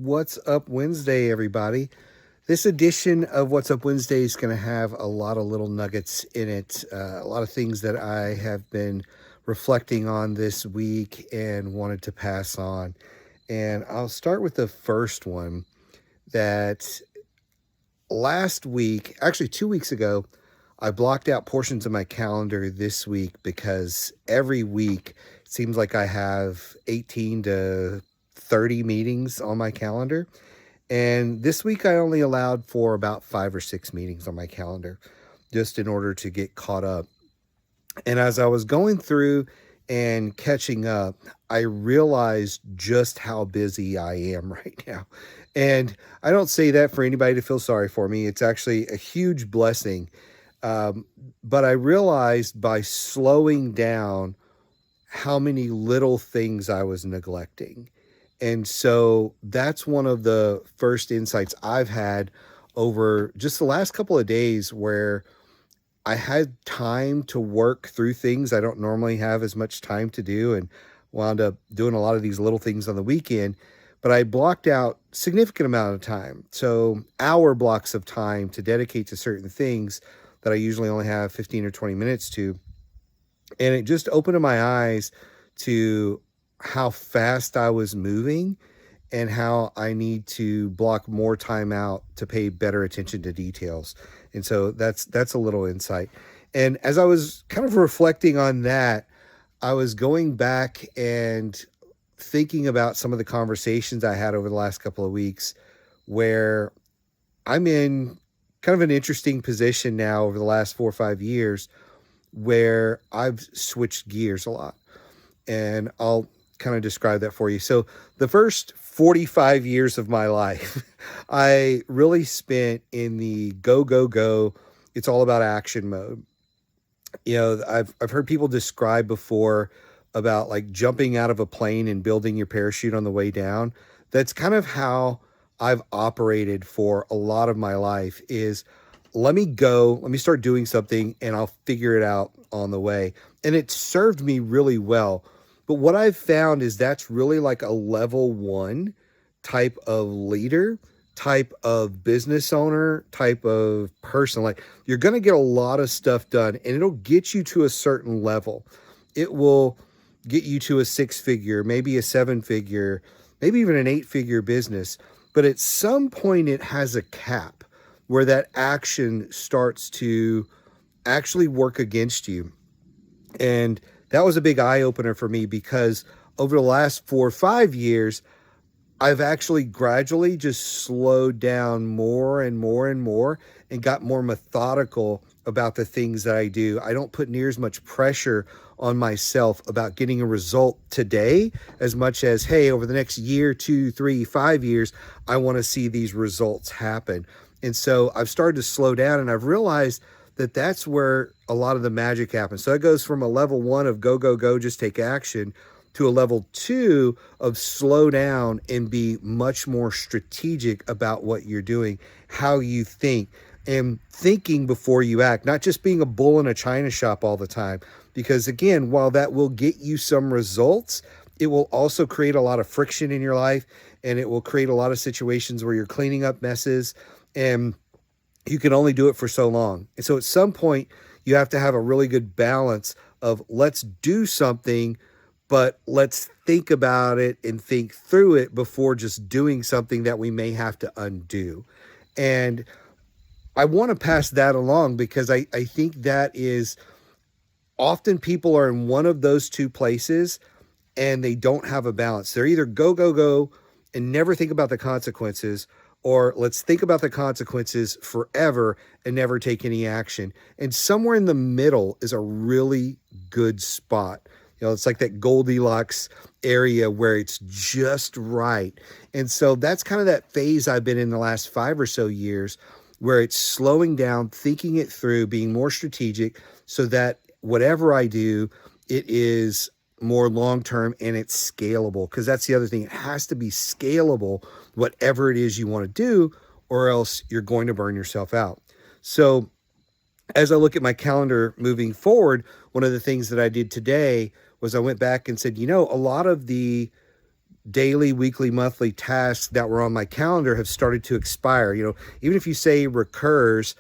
What's Up Wednesday, everybody? This edition of What's Up Wednesday is going to have a lot of little nuggets in it, a lot of things that I have been reflecting on this week and wanted to pass on. And I'll start with the first one that last week, actually 2 weeks ago, I blocked out portions of my calendar this week because every week it seems like I have 18 to 30 meetings on my calendar. And this week I only allowed for about 5 or 6 meetings on my calendar just in order to get caught up. And as I was going through and catching up, I realized just how busy I am right now. And I don't say that for anybody to feel sorry for me. It's actually a huge blessing. Um, but I realized by slowing down how many little things I was neglecting. And so that's one of the first insights I've had over just the last couple of days where I had time to work through things I don't normally have as much time to do and wound up doing a lot of these little things on the weekend. But I blocked out significant amount of time. So hour blocks of time to dedicate to certain things that I usually only have 15 or 20 minutes to. And it just opened my eyes to how fast I was moving and how I need to block more time out to pay better attention to details. And so that's a little insight. And as I was kind of reflecting on that, I was going back and thinking about some of the conversations I had over the last couple of weeks where I'm in kind of an interesting position now over the last 4 or 5 years where I've switched gears a lot. And I'll kind of describe that for you. So the first 45 years of my life, I really spent in the go, go, go. It's all about action mode. I've heard people describe before about like jumping out of a plane and building your parachute on the way down. That's kind of how I've operated for a lot of my life is let me go, let me start doing something and I'll figure it out on the way. And it served me really well. But what I've found is that's really like a level one type of leader, type of business owner, type of person. Like you're going to get a lot of stuff done and it'll get you to a certain level. It will get you to a 6-figure, maybe a 7-figure, maybe even an 8-figure business. But at some point it has a cap where that action starts to actually work against you. And that was a big eye opener for me because over the last 4 or 5 years, I've actually gradually just slowed down more and more and more and got more methodical about the things that I do. I don't put near as much pressure on myself about getting a result today as much as, hey, over the next year, 2, 3, 5 years, I want to see these results happen. And so I've started to slow down and I've realized that that's where a lot of the magic happens. So it goes from a level one of go, go, go, just take action to a level two of slow down and be much more strategic about what you're doing, how you think, and thinking before you act, not just being a bull in a china shop all the time. Because again, while that will get you some results, it will also create a lot of friction in your life and it will create a lot of situations where you're cleaning up messes and you can only do it for so long. And so at some point, you have to have a really good balance of let's do something, but let's think about it and think through it before just doing something that we may have to undo. And I want to pass that along because I think that is often people are in one of those two places and they don't have a balance. They're either go, go, go and never think about the consequences, or let's think about the consequences forever and never take any action. And somewhere in the middle is a really good spot. It's like that Goldilocks area where it's just right. And so that's kind of that phase I've been in the last 5 or so years where it's slowing down, thinking it through, being more strategic so that whatever I do, it is more long-term and it's scalable. Because that's the other thing. It has to be scalable, whatever it is you want to do, or else you're going to burn yourself out. So as I look at my calendar moving forward, one of the things that I did today was I went back and said, a lot of the daily, weekly, monthly tasks that were on my calendar have started to expire. Even if you say recurs,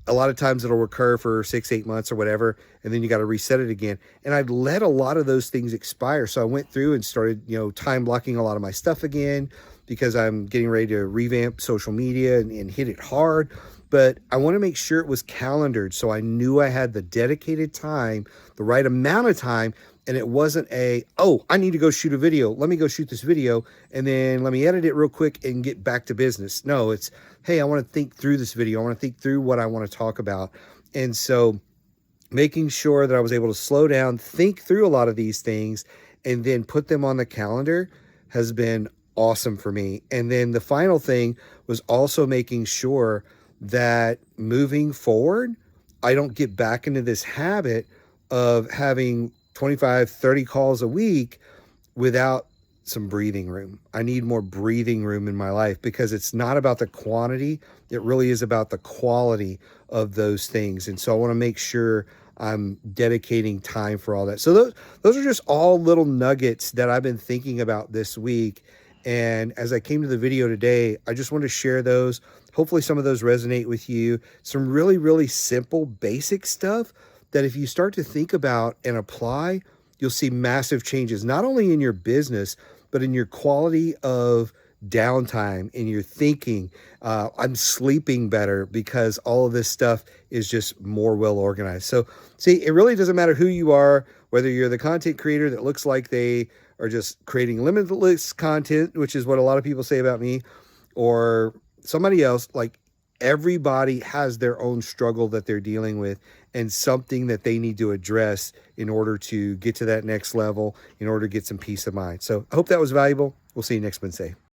a lot of times it'll recur for 6, 8 months or whatever, and then you got to reset it again. And I've let a lot of those things expire. So I went through and started, time blocking a lot of my stuff again, because I'm getting ready to revamp social media and hit it hard. But I want to make sure it was calendared, so I knew I had the dedicated time, the right amount of time, and it wasn't oh, I need to go shoot a video. Let me go shoot this video, and then let me edit it real quick and get back to business. No, it's, hey, I want to think through this video. I want to think through what I want to talk about. And so making sure that I was able to slow down, think through a lot of these things, and then put them on the calendar has been awesome for me. And then the final thing was also making sure that moving forward, I don't get back into this habit of having 25, 30 calls a week without some breathing room. I need more breathing room in my life, because it's not about the quantity. It really is about the quality of those things. And so I want to make sure I'm dedicating time for all that. So those are just all little nuggets that I've been thinking about this week. And as I came to the video today, I just wanted to share those. Hopefully some of those resonate with you. Some really, really simple, basic stuff that if you start to think about and apply, you'll see massive changes, not only in your business, but in your quality of downtime, in your thinking. I'm sleeping better because all of this stuff is just more well organized. So see, it really doesn't matter who you are, whether you're the content creator that looks like they are just creating limitless content, which is what a lot of people say about me, or somebody else. Like, everybody has their own struggle that they're dealing with, and something that they need to address in order to get to that next level, in order to get some peace of mind. So I hope that was valuable. We'll see you next Wednesday.